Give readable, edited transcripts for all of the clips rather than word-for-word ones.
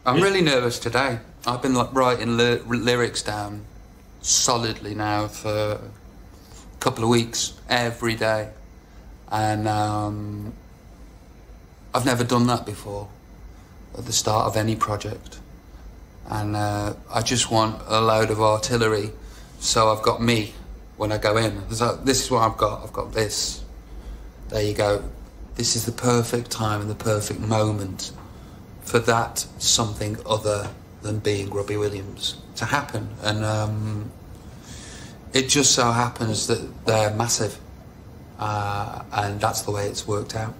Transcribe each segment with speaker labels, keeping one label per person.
Speaker 1: I'm really nervous today. I've been like writing lyrics down solidly now for a couple of weeks, every day. And I've never done that before at the start of any project. And I just want a load of artillery, so I've got me when I go in. So this is what I've got this. There you go. This is the perfect time and the perfect moment for that something other than being Robbie Williams to happen. And it just so happens that they're massive. And that's the way it's worked out.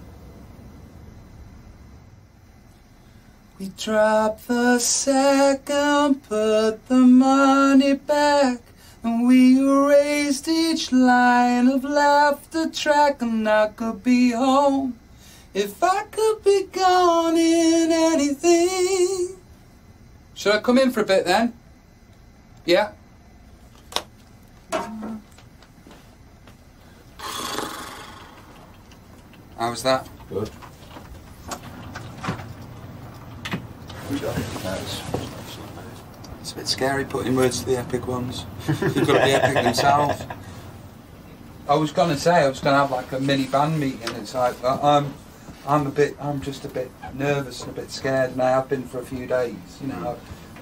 Speaker 1: We drop the second, put the money back, and we erased each line of laughter track. And I could be home if I could be gone in anything. Should I come in for a bit then? Yeah? How was that?
Speaker 2: Good.
Speaker 1: It's a bit scary putting words to the epic ones. You've got to be epic themselves. I was going to have like a mini band meeting. It's like, I'm just a bit nervous and a bit scared, and I have been for a few days, you know.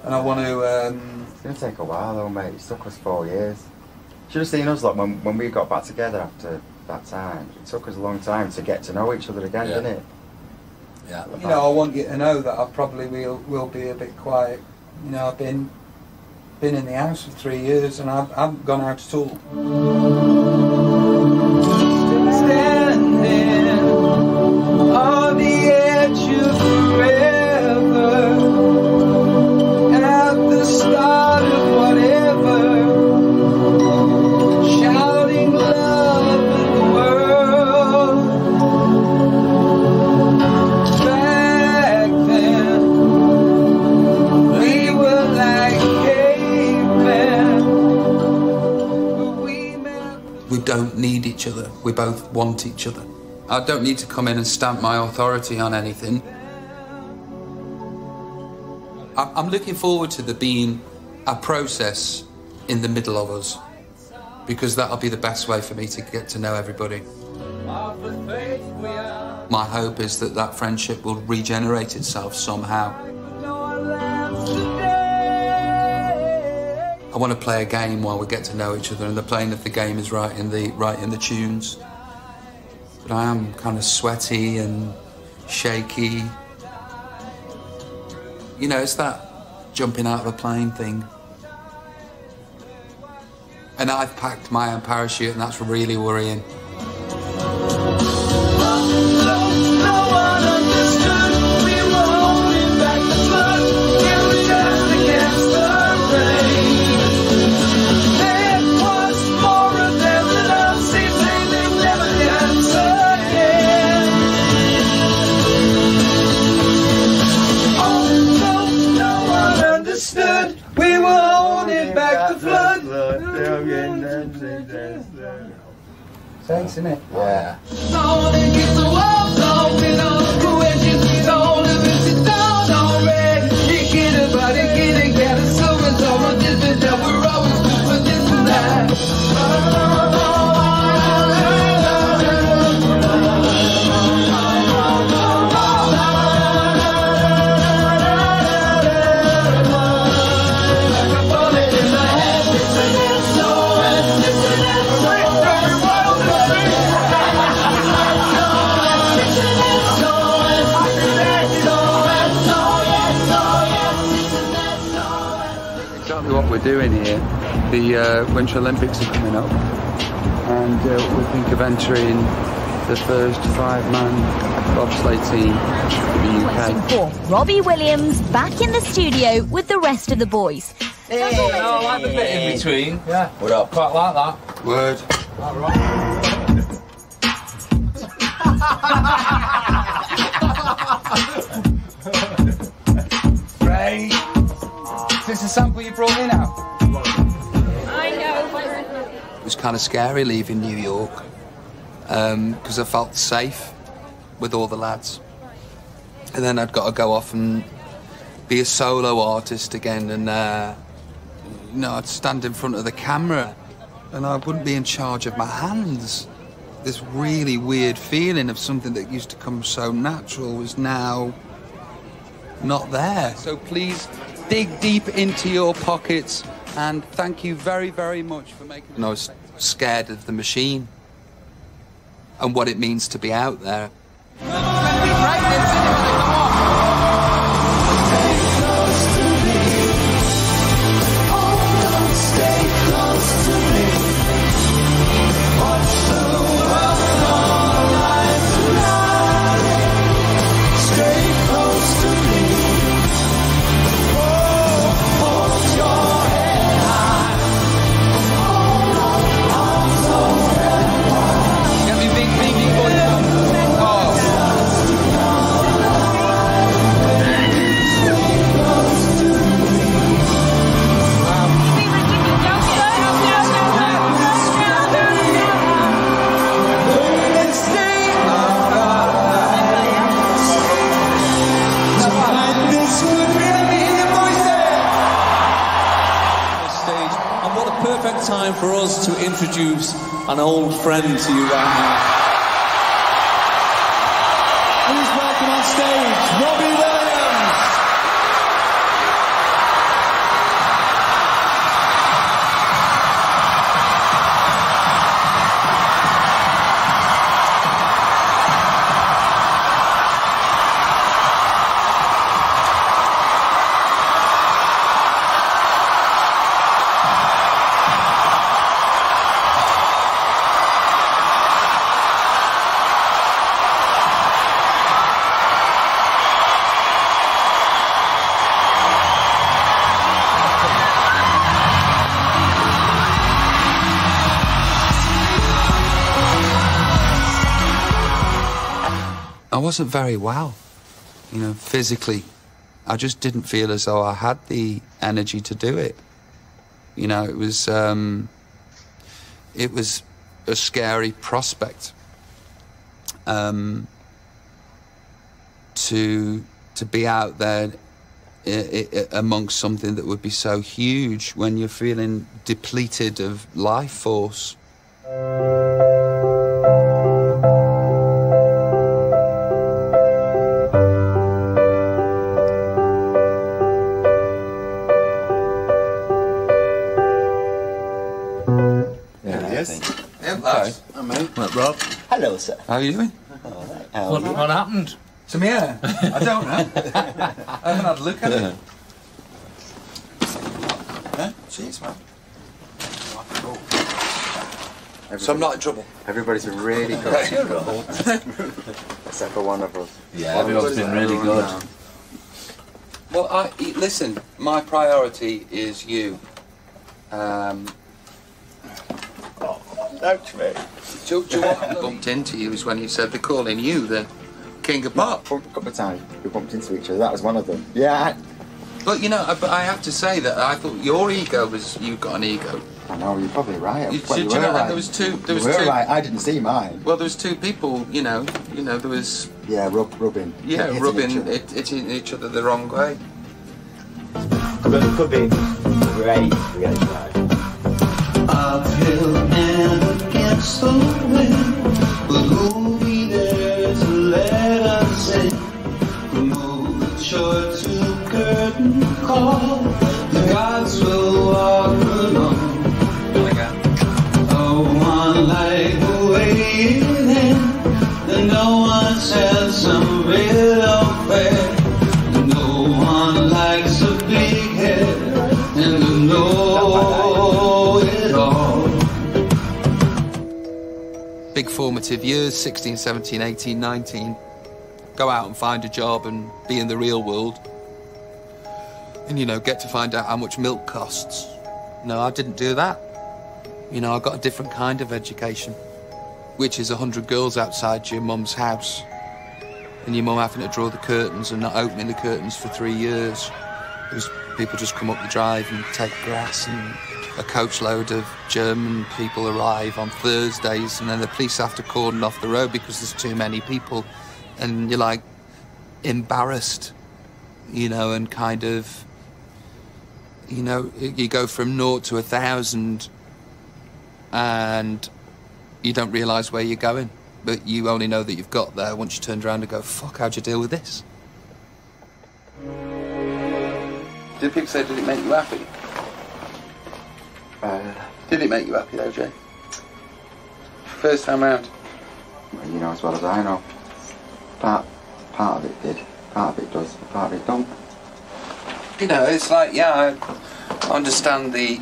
Speaker 1: And I want to.
Speaker 3: It's going to take a while though, mate. It took us 4 years. Should have seen us like when we got back together after that time. It took us a long time to get to know each other again, didn't it?
Speaker 1: Yeah. You know, I want you to know that I probably will be a bit quiet. You know, I've been in the house for 3 years and I haven't gone out at all. Standing on the edge of forever, at the start of whatever, shouting love at the world. Back then, we were like cavemen, but we met. We don't need each other. We both want each other. I don't need to come in and stamp my authority on anything. I'm looking forward to there being a process in the middle of us, because that'll be the best way for me to get to know everybody. My hope is that that friendship will regenerate itself somehow. I want to play a game while we get to know each other, and the playing of the game is right in the tunes. But I am kind of sweaty and shaky. You know, it's that jumping out of a plane thing. And I've packed my own parachute, and that's really worrying. We were holding back the flood. Thanks, innit?
Speaker 3: Yeah.
Speaker 1: What we're doing here, the Winter Olympics are coming up, and we think of entering the first 5-man bobsleigh team in the UK.
Speaker 4: Robbie Williams back in the studio with the rest of the boys.
Speaker 1: Hey, I like the bit in between. Yeah. What up? Quite like that. Word. All right. Great. Is this a sample you brought in now? I know. It was kind of scary leaving New York, because I felt safe with all the lads. And then I'd got to go off and be a solo artist again, and you know, I'd stand in front of the camera and I wouldn't be in charge of my hands. This really weird feeling of something that used to come so natural was now not there. So please dig deep into your pockets, and thank you very, very much for making... And I was scared of the machine and what it means to be out there.
Speaker 2: Time for us to introduce an old friend to you right now. Please welcome on stage, Robbie Williams.
Speaker 1: I wasn't very well, you know, physically. I just didn't feel as though I had the energy to do it. You know, it was a scary prospect to be out there amongst something that would be so huge when you're feeling depleted of life force.
Speaker 5: Rob.
Speaker 3: Hello, sir.
Speaker 1: How are you doing?
Speaker 2: What happened?
Speaker 1: To me, I don't know. I haven't had a look at it. Huh? Cheers, man. So I'm not in trouble.
Speaker 3: Everybody's been really good. Except for one of us.
Speaker 5: Yeah, everyone's been really good.
Speaker 3: Now.
Speaker 1: Well, listen, my priority is you.
Speaker 3: Thanks, mate.
Speaker 1: Do you know what bumped into you is when you said they're calling you the king of pop.
Speaker 3: A couple of times we bumped into each other. That was one of them. Yeah.
Speaker 1: But you know, but I have to say that I thought your ego was, you've got an ego.
Speaker 3: I know, you're probably right.
Speaker 1: You
Speaker 3: Well, you
Speaker 1: know,
Speaker 3: were right.
Speaker 1: and there was two. There was
Speaker 3: you were
Speaker 1: two.
Speaker 3: right. I didn't see mine.
Speaker 1: Well, there was two people. You know, there was.
Speaker 3: Yeah, rubbing.
Speaker 1: Yeah,
Speaker 3: hitting
Speaker 1: rubbing
Speaker 3: hitting
Speaker 1: each other the wrong way.
Speaker 6: But it could be great to get it right.
Speaker 7: Uphill and against the wind, but who'll be there to let us in? From overture to curtain call, the gods will walk along. Oh, one like the way it ends, and no one says some real fair. No one likes a big head and a know it all.
Speaker 1: Big formative years, 16, 17, 18, 19. Go out and find a job and be in the real world. And, you know, get to find out how much milk costs. No, I didn't do that. You know, I got a different kind of education, which is 100 girls outside your mum's house. And your mum having to draw the curtains and not opening the curtains for 3 years. Because people just come up the drive and take grass, and a coachload of German people arrive on Thursdays, and then the police have to cordon off the road because there's too many people. And you're like embarrassed you know, and kind of, you know, you go from 0 to 1,000 and you don't realise where you're going, but you only know that you've got there once you turned around and go, fuck, how'd you deal with this? Did people say, did it make you happy? Did it make you happy though, Jay? First time round?
Speaker 3: Well, you know as well as I know. Part of it did, part of it does, part of it don't.
Speaker 1: You know, it's like, yeah, I understand the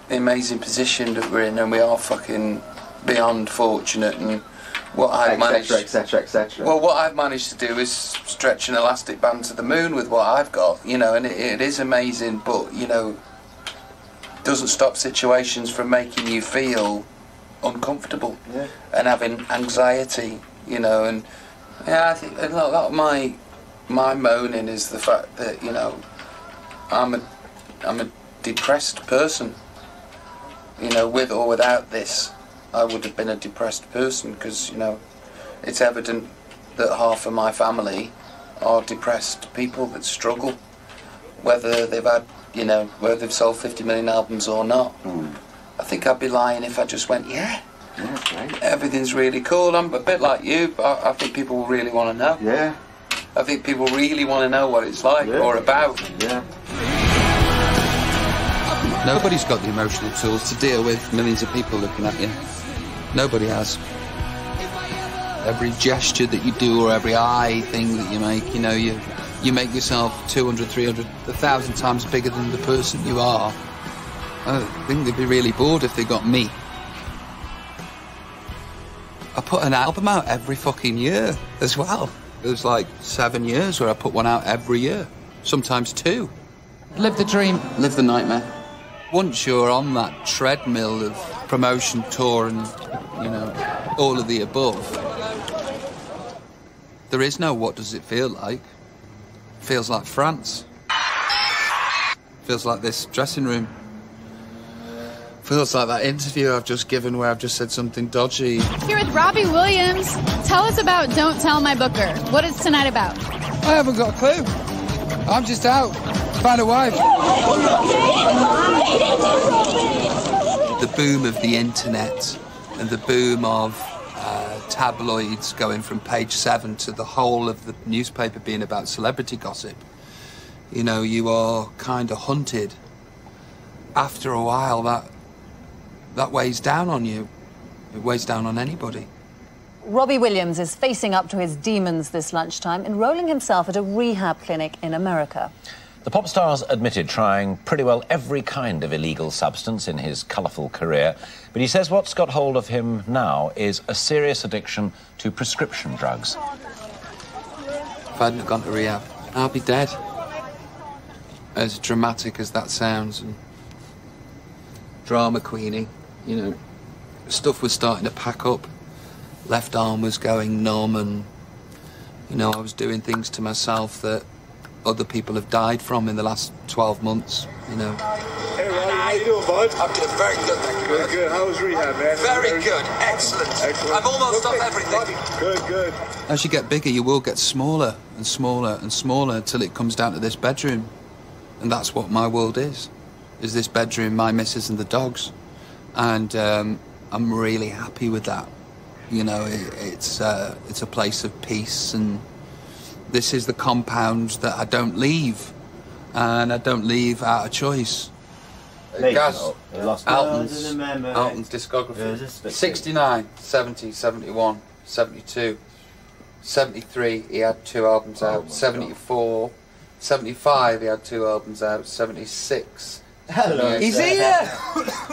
Speaker 1: amazing position that we're in, and we are fucking beyond fortunate, and what I've managed...
Speaker 3: etc.
Speaker 1: Well, what I've managed to do is stretch an elastic band to the moon with what I've got, you know, and it is amazing, but, you know, it doesn't stop situations from making you feel uncomfortable and having anxiety, you know, and yeah, I think a lot of my moaning is the fact that, you know, I'm a depressed person, you know, with or without this. I would have been a depressed person because, you know, it's evident that half of my family are depressed people that struggle, whether they've had, you know, whether they've sold 50 million albums or not. I think I'd be lying if I just went, yeah,
Speaker 3: great.
Speaker 1: Everything's really cool. I'm a bit like you, but I think people really want to know.
Speaker 3: Yeah.
Speaker 1: I think people really want to know what it's like or about.
Speaker 3: Yeah.
Speaker 1: Nobody's got the emotional tools to deal with millions of people looking at you. Nobody has. Every gesture that you do or every eye thing that you make, you know, you make yourself 200, 300, 1,000 times bigger than the person you are. I think they'd be really bored if they got me. I put an album out every fucking year as well. There's like 7 years where I put one out every year, sometimes 2.
Speaker 8: Live the dream.
Speaker 1: Live the nightmare. Once you're on that treadmill of promotion, tour and, you know, all of the above, there is no what does it feel like. It feels like France. Feels like this dressing room. Feels like that interview I've just given where I've just said something dodgy.
Speaker 9: Here with Robbie Williams. Tell us about Don't Tell My Booker. What is tonight about?
Speaker 1: I haven't got a clue. I'm just out to find a wife. The boom of the internet and the boom of tabloids going from page 7 to the whole of the newspaper being about celebrity gossip. You know, you are kind of hunted. After a while, that weighs down on you. It weighs down on anybody.
Speaker 10: Robbie Williams is facing up to his demons this lunchtime, enrolling himself at a rehab clinic in America.
Speaker 11: The pop star's admitted trying pretty well every kind of illegal substance in his colourful career, but he says what's got hold of him now is a serious addiction to prescription drugs.
Speaker 1: If I hadn't gone to rehab, I'd be dead. As dramatic as that sounds, and drama queenie, you know, stuff was starting to pack up. Left arm was going numb, and, you know, I was doing things to myself that other people have died from in the last 12 months, you know.
Speaker 12: Hey, Robbie, how you doing, bud?
Speaker 13: I'm doing very good, thank you.
Speaker 12: Good, good. How was rehab, man?
Speaker 13: Very good. Excellent. I've almost done everything.
Speaker 12: Good, good.
Speaker 1: As you get bigger, you will get smaller and smaller and smaller until it comes down to this bedroom. And that's what my world is this bedroom, my missus and the dogs. And I'm really happy with that. You know, it's a place of peace, and this is the compound that I don't leave. And I don't leave out of choice. Gaz, Alton's discography. 69, 70, 71, 72, 73, he had 2 albums out. 74, 75, he had 2 albums out. 76.
Speaker 8: Hello.
Speaker 1: He's here!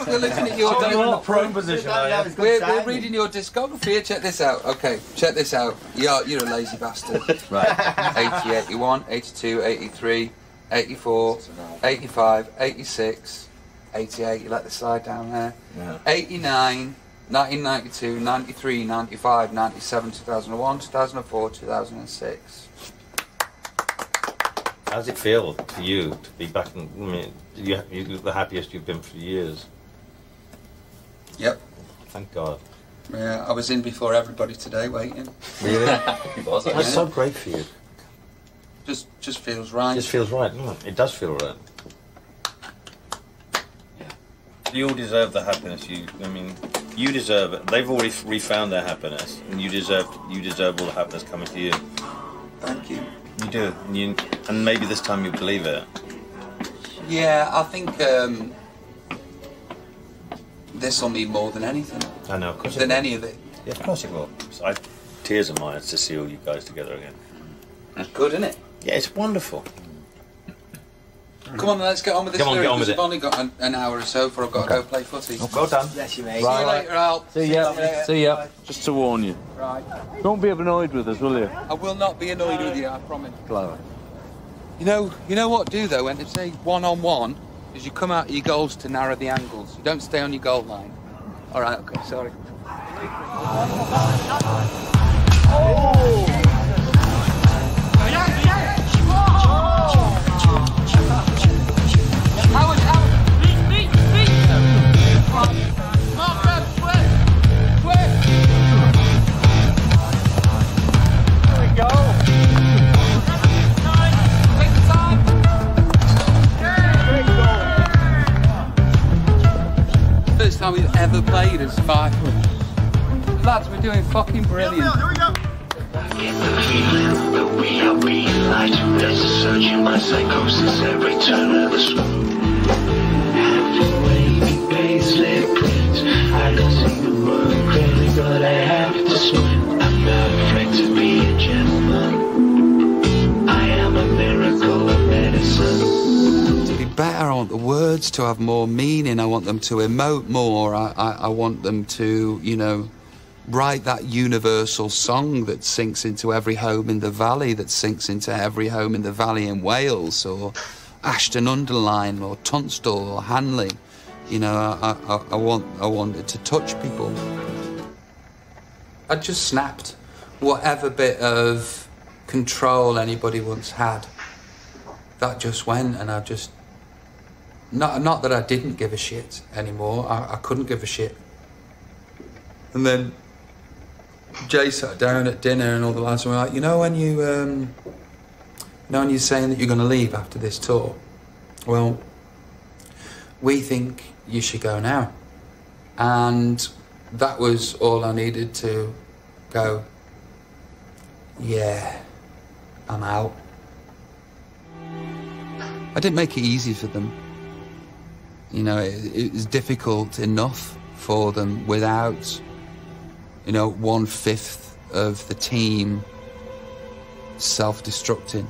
Speaker 1: We're looking at your...
Speaker 8: You're in the prone position,
Speaker 1: We're reading your discography here. Check this out. Okay, check this out. You're a lazy bastard. Right. 80, 81, 82, 83, 84, 85, 86, 88. You let the slide down there. Yeah. 89, 1992, 93, 95, 97, 2001, 2004, 2006.
Speaker 14: How does it feel for you to be back in... I mean, you're the happiest you've been for years.
Speaker 1: Yep.
Speaker 14: Thank God.
Speaker 1: Yeah, I was in before everybody today, waiting.
Speaker 14: Really? That's so great for you.
Speaker 1: Just feels right.
Speaker 14: Just feels right, doesn't it? It does feel right. Yeah. You all deserve the happiness. You deserve it. They've already refound their happiness, and you deserve all the happiness coming to you.
Speaker 1: Thank you.
Speaker 14: You do, and maybe this time you believe it.
Speaker 1: Yeah, I think this will mean more than anything.
Speaker 14: I know, of course.
Speaker 1: Than any of it.
Speaker 14: Yeah, of course it will. I have tears in my eyes to see all you guys together again.
Speaker 1: That's good, isn't it?
Speaker 14: Yeah, it's wonderful.
Speaker 1: Come on, let's get on with this.
Speaker 14: Come on, get on with it.
Speaker 1: I've only got an hour or so before I've got to go play footy.
Speaker 14: Well done.
Speaker 6: Bless you, mate.
Speaker 1: See you later, Al.
Speaker 5: See ya. See ya. Just to warn you.
Speaker 1: Right.
Speaker 5: Don't be annoyed with us, will you?
Speaker 1: I will not be annoyed with you, I promise.
Speaker 5: Clever.
Speaker 1: You know what do though, when they say one-on-one, is you come out of your goals to narrow the angles. You don't stay on your goal line. All right, okay, sorry. First time we've ever played as 5. Lads, we're doing fucking brilliant.
Speaker 7: Here we go.
Speaker 15: Get the feeling that we are being lied to. There's a surge in my psychosis every turn of the swing. Have a wavy baselit print. I don't see the word clearly, but I have to swim. I'm not afraid to be a gentleman. I am a miracle of medicine.
Speaker 1: To be better, I want the words to have more meaning. I want them to emote more. I want them to, you know, write that universal song that sinks into every home in the valley, that sinks into every home in the valley in Wales, or Ashton-under-Lyne, or Tunstall, or Hanley. You know, I want it to touch people. I just snapped whatever bit of control anybody once had. That just went, and I just... Not that I didn't give a shit anymore. I couldn't give a shit. And then Jay sat down at dinner and all the lads were like, you know when you're saying that you're going to leave after this tour? Well, we think you should go now. And that was all I needed to go, yeah, I'm out. I didn't make it easy for them. You know, it was difficult enough for them without, you know, 1/5 of the team self-destructing.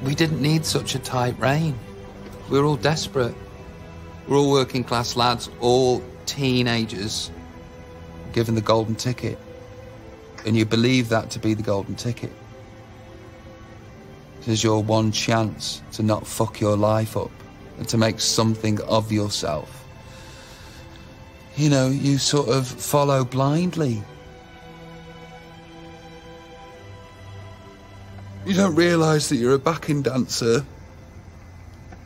Speaker 1: We didn't need such a tight rein. We were all desperate. We're all working class lads, all teenagers, given the golden ticket. And you believe that to be the golden ticket. This is your one chance to not fuck your life up and to make something of yourself. You know, you sort of follow blindly. You don't realise that you're a backing dancer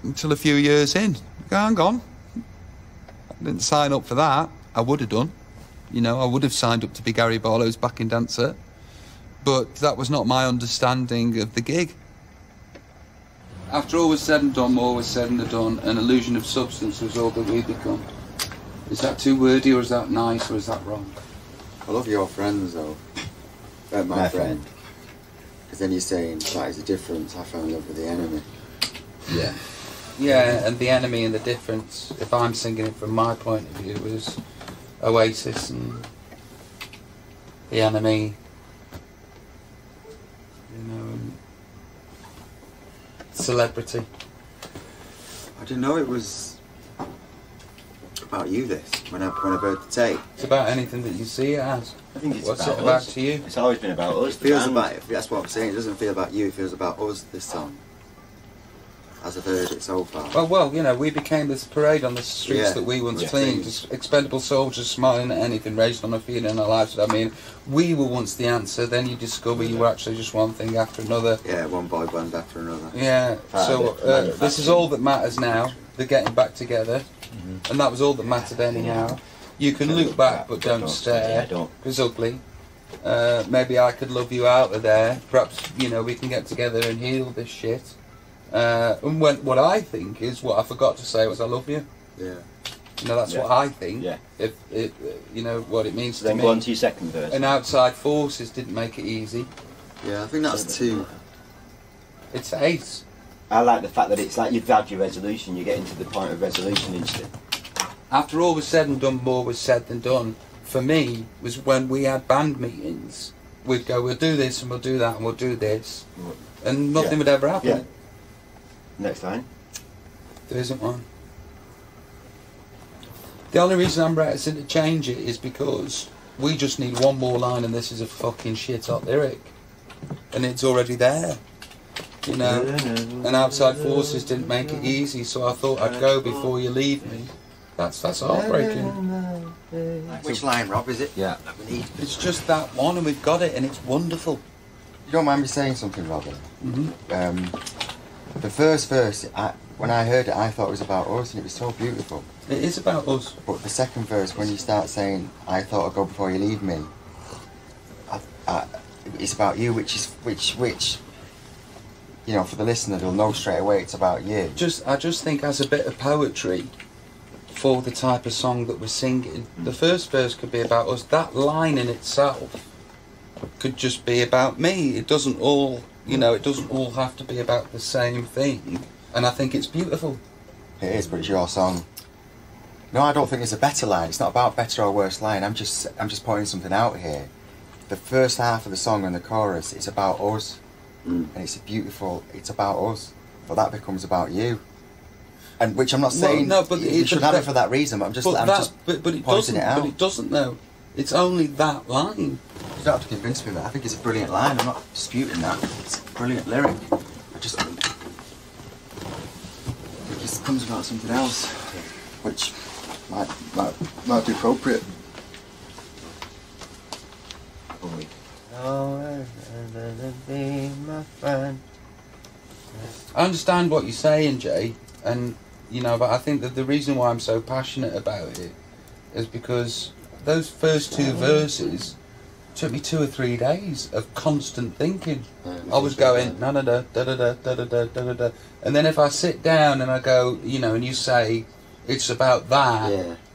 Speaker 1: until a few years in. You go, hang on. I didn't sign up for that. I would have done. You know, I would have signed up to be Gary Barlow's backing dancer. But that was not my understanding of the gig. After all was said and done, more was said and done, an illusion of substance was all that we'd become. Is that too wordy, or is that nice, or is that wrong?
Speaker 3: I love your friends, though. They're my friend. Because then you're saying, that is the difference, I fell in love with the enemy.
Speaker 1: Yeah. Yeah, and the enemy and the difference, if I'm singing it from my point of view, was Oasis, and the enemy, you know, and celebrity.
Speaker 3: I didn't know it was about you, this, when I heard the tape.
Speaker 1: It's about anything that you see it as.
Speaker 6: I think it's
Speaker 1: What's
Speaker 6: about
Speaker 1: it about
Speaker 6: us.
Speaker 1: to you?
Speaker 6: It's always been about us.
Speaker 3: It feels about it, that's what I'm saying, it doesn't feel about you, it feels about us, this song. As I've heard it so far.
Speaker 1: Well, you know, we became this parade on the streets that we once cleaned. Just expendable soldiers smiling at anything, raised on a feeling in our lives. I mean, we were once the answer, then you discover you were actually just one thing after another.
Speaker 3: Yeah, one boy band after another.
Speaker 1: Yeah, so this is all that matters now, the getting back together. And that was all that mattered anyhow. You can look back, but don't stare. It's ugly. Maybe I could love you out of there. Perhaps, you know, we can get together and heal this shit. And what I think is, what I forgot to say was I love you.
Speaker 3: Yeah.
Speaker 1: You know, that's what I think.
Speaker 6: Yeah.
Speaker 1: If you know what it means to
Speaker 6: Then
Speaker 1: me.
Speaker 6: go on to your second verse.
Speaker 1: And outside forces didn't make it easy.
Speaker 3: Yeah, I think that's 2.
Speaker 1: It's 8.
Speaker 6: I like the fact that it's like you've had your resolution, you're getting to the point of resolution instant.
Speaker 1: After all was said and done, more was said than done. For me, was when we had band meetings. We'd go, we'll do this and we'll do that and we'll do this. And nothing would ever happen.
Speaker 6: Yeah. Next line.
Speaker 1: There isn't one. The only reason I'm reticent to change it is because we just need one more line and this is a fucking shit hot lyric. And it's already there. You know, and outside forces didn't make it easy, so I thought I'd go before you leave me. That's heartbreaking.
Speaker 3: Which line, Rob, is it?
Speaker 11: Yeah.
Speaker 1: It's just that one, and we've got it, and it's wonderful.
Speaker 3: You don't mind me saying something, Robert?
Speaker 1: Mm-hmm.
Speaker 3: The first verse, when I heard it, I thought it was about us, and it was so beautiful.
Speaker 1: It is about us.
Speaker 3: But the second verse, when you start saying, I thought I'd go before you leave me, it's about you, which, you know, for the listener, they'll know straight away it's about you.
Speaker 1: I just think as a bit of poetry for the type of song that we're singing, the first verse could be about us. That line in itself could just be about me. It doesn't all, you know, it doesn't all have to be about the same thing. And I think it's beautiful.
Speaker 3: It is, but it's your song. No, I don't think there's a better line. It's not about better or worse line. I'm just pointing something out here. The first half of the song and the chorus, it's about us. And it's it's about us, but that becomes about you. And which I'm not saying you should have it for that reason, but I'm just pointing it out.
Speaker 1: But it doesn't though. It's only that line.
Speaker 3: You don't have to convince me of it. I think it's a brilliant line. I'm not disputing that. It's a brilliant lyric. It just comes about something else, which might be appropriate.
Speaker 1: I understand what you're saying, Jay, and you know, but I think that the reason why I'm so passionate about it is because those first 2 verses took me 2 or 3 days of constant thinking. I was going da da da da da da da da da da, and then if I sit down and I go, you know, and you say it's about that,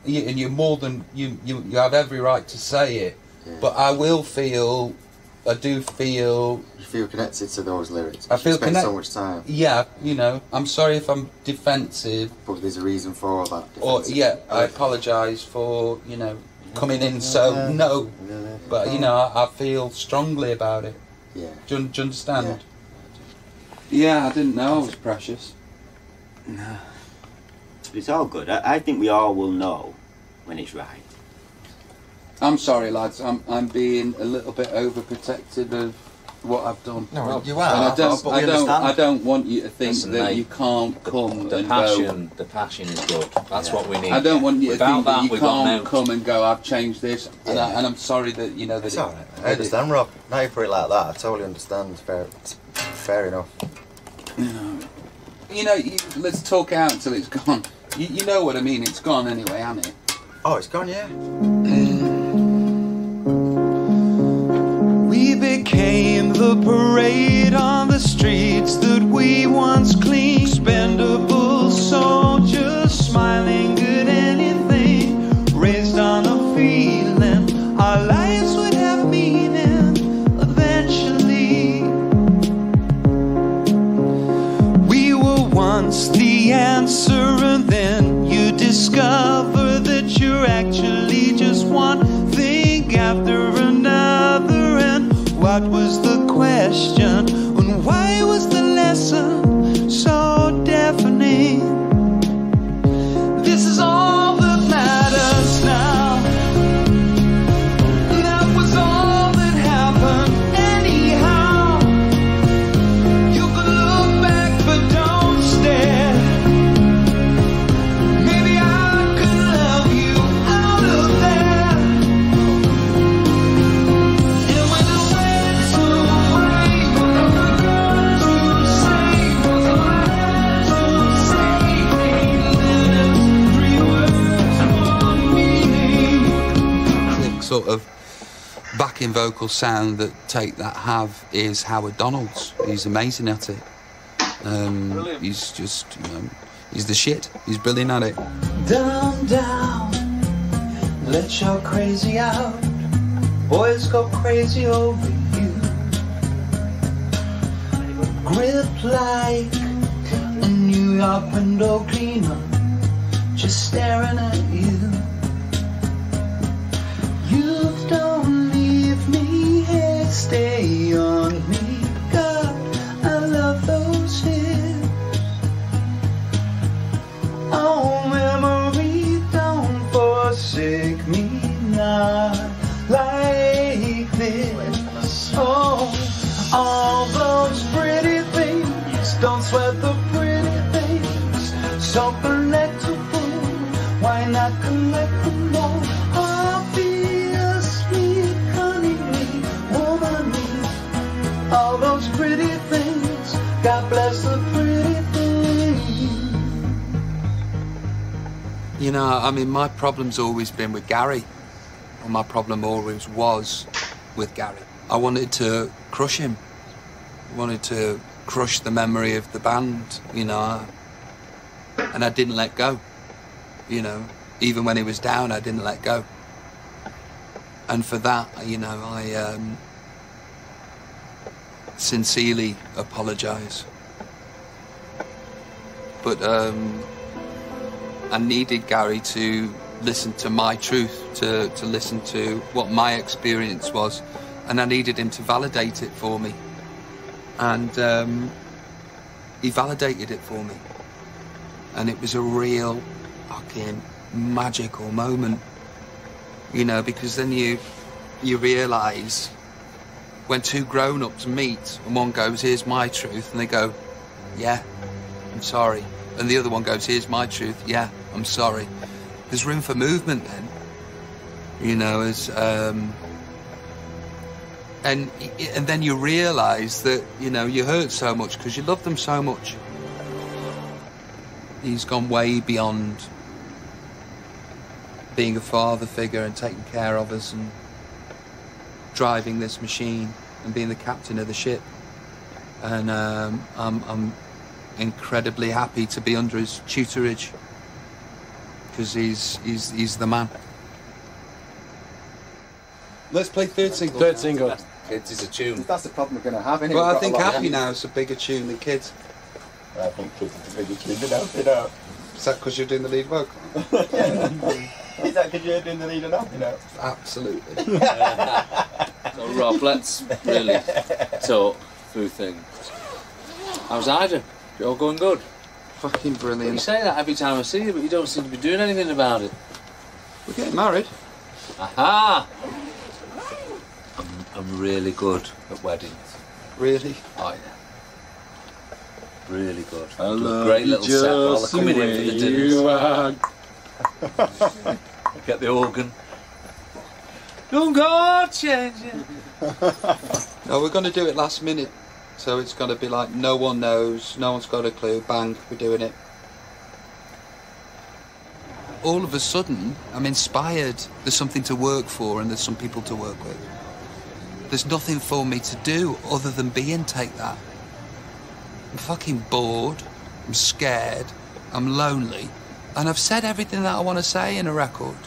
Speaker 1: and you're more than you have every right to say it, but I do feel...
Speaker 3: You feel connected to those lyrics.
Speaker 1: I feel
Speaker 3: connected. So much time.
Speaker 1: Yeah, you know, I'm sorry if I'm defensive.
Speaker 3: But there's a reason for that.
Speaker 1: Or, I apologise for, you know, coming in so no. But, you know, I feel strongly about it.
Speaker 3: Yeah.
Speaker 1: Do you understand? Yeah, I didn't know I was precious.
Speaker 6: No. It's all good. I think we all will know when it's right.
Speaker 1: I'm sorry, lads. I'm being a little bit overprotective of what I've done.
Speaker 3: No, you are.
Speaker 1: And I don't want you to think that you can't come and go.
Speaker 11: The passion is good. That's what we need.
Speaker 1: I don't want you to think that you can't come and go, I've changed this, and I'm sorry that, you know, that...
Speaker 3: It's all right. I understand, Rob. Now you put it like that, I totally understand. Fair enough.
Speaker 1: You know, let's talk out until it's gone. You know what I mean, it's gone anyway, hasn't it?
Speaker 3: Oh, it's gone, yeah.
Speaker 7: We became the parade on the streets that we once cleaned. Expendable soldiers smiling at anything, raised on a feeling our lives would have meaning eventually. We were once the answer, and then you discover that you're actually just one thing after another. And what was the question, and why was the lesson so deafening? This is all that matters now. That was all that happened anyhow. You could look back but don't stare. Maybe I could love you out of there. And when I went to
Speaker 1: sort of backing vocal sound that Take That have is Howard Donald's. He's amazing at it. He's just, you know, he's the shit. He's brilliant at it.
Speaker 7: Down, down, let your crazy out. Boys go crazy over you. Grip like a New York window cleaner, just staring at you. You don't leave me here, stay on me. God, I love those hips. Oh, memory, don't forsake me, not like this. Oh, all those pretty things, don't sweat the pretty things. So collectible, why not collect them all? I'll be a sweet, cunningly, womanly. All those pretty things, God bless the pretty things.
Speaker 1: You know, I mean, my problem's always been with Gary. Or my problem always was with Gary. I wanted to crush him. I wanted to crush the memory of the band, you know. And I didn't let go, you know. Even when he was down, I didn't let go. And for that, you know, I sincerely apologise. But I needed Gary to listen to my truth, to listen to what my experience was, and I needed him to validate it for me. And he validated it for me. And it was a real fucking magical moment, you know, because then you realise when two grown-ups meet and one goes, here's my truth, and they go, yeah, I'm sorry. And the other one goes, here's my truth, yeah, I'm sorry. There's room for movement then, you know, as and then you realise that, you know, you hurt so much because you love them so much. He's gone way beyond being a father figure and taking care of us and driving this machine and being the captain of the ship. And I'm incredibly happy to be under his tutorage because he's the man. Let's play third single.
Speaker 5: Third single.
Speaker 1: Kids is a tune.
Speaker 3: That's the problem we're going to have, isn't it?
Speaker 1: Well, I think Happy Now is a bigger tune than Kids.
Speaker 3: I think Kids is a bigger tune than Happy Now.
Speaker 1: Is that because you're doing the lead vocal?
Speaker 3: Is that because you're doing the lead and Happy Now?
Speaker 1: Absolutely.
Speaker 5: So Rob, let's really talk through things. How's Ida? You're all going good?
Speaker 1: Fucking brilliant.
Speaker 5: You say that every time I see you, but you don't seem to be doing anything about it.
Speaker 1: We're getting married.
Speaker 5: Aha! I'm really good at weddings.
Speaker 1: Really?
Speaker 5: Oh, yeah. Really good.
Speaker 16: I love
Speaker 5: great
Speaker 16: you
Speaker 5: little set while
Speaker 16: just
Speaker 5: they're coming in for the dinners.
Speaker 16: you are.
Speaker 5: Get the organ. Don't go changing.
Speaker 1: No, we're going to do it last minute. So it's going to be like no one knows, no one's got a clue, bang, we're doing it. All of a sudden, I'm inspired. There's something to work for and there's some people to work with. There's nothing for me to do other than be and Take That. I'm fucking bored, I'm scared, I'm lonely, and I've said everything that I want to say in a record.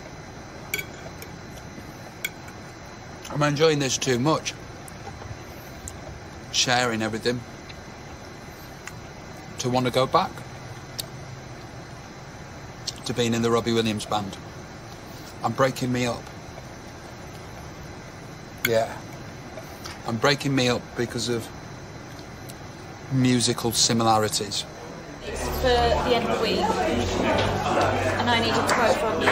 Speaker 1: I'm enjoying this too much. Sharing everything. To want to go back. To being in the Robbie Williams band. I'm breaking me up. Yeah. I'm breaking me up because of musical similarities.
Speaker 17: It's for the end of the week, and I need a quote from you.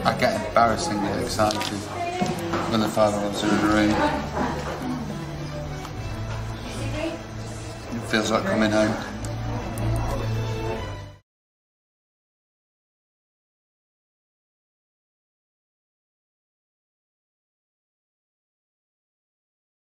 Speaker 1: I get embarrassingly excited when the father was in the room. It feels like coming home.